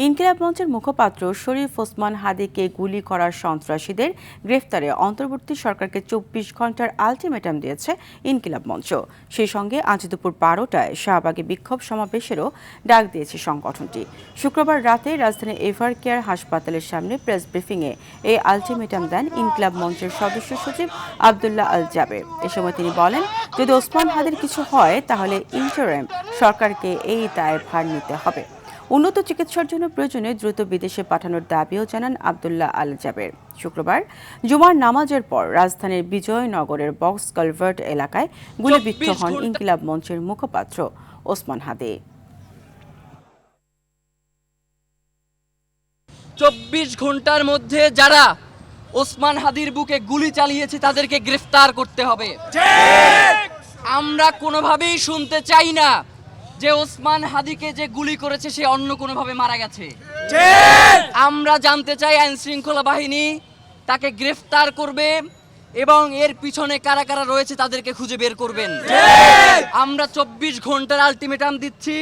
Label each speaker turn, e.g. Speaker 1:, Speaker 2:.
Speaker 1: ইনকিলাব মঞ্চের মুখপাত্র শরীফ ওসমান হাদিকে গুলি করার সন্ত্রাসীদের গ্রেফতারে অন্তর্বর্তী সরকারকে ২৪ ঘন্টার আলটিমেটাম দিয়েছে ইনকিলাব মঞ্চ। সেই সঙ্গে আজ দুপুর ১২টায় শাহবাগে বিক্ষোভ সমাবেশেরও ডাক দিয়েছে সংগঠনটি। শুক্রবার রাতে রাজধানীর এভার কেয়ার হাসপাতালের সামনে প্রেস ব্রিফিংয়ে এই আলটিমেটাম দেন ইনকিলাব মঞ্চের সদস্য সচিব আব্দুল্লাহ আল জাবের। এ সময় তিনি বলেন, যদি ওসমান হাদির কিছু হয় তাহলে ইন্টারিম সরকারকে এই দায়ভার নিতে হবে। উন্নত চিকিৎসার জন্য প্রয়োজনে দ্রুত বিদেশে পাঠানোর দাবিও জানান আব্দুল্লাহ আল জাবের। শুক্রবার জুমার নামাজের পর রাজধানীর বিজয়নগরের বক্স কালভার্ট এলাকায় গুলিবিদ্ধ হন ইনকিলাব মঞ্চের মুখপাত্র ওসমান হাদি।
Speaker 2: ২৪ ঘন্টার মধ্যে যারা ওসমান হাদির বুকে গুলি চালিয়েছে তাদেরকে গ্রেফতার করতে হবে। আমরা কোনোভাবেই শুনতে চাই না যে ওসমান হাদিকে যে গুলি করেছে সে অন্য কোনোভাবে মারা গেছে। আমরা জানতে চাই আইন শৃঙ্খলা বাহিনী তাকে গ্রেফতার করবে এবং এর পিছনে কারা কারা রয়েছে তাদেরকে খুঁজে বের করবেন। আমরা ২৪ ঘন্টার আলটিমেটাম দিচ্ছি।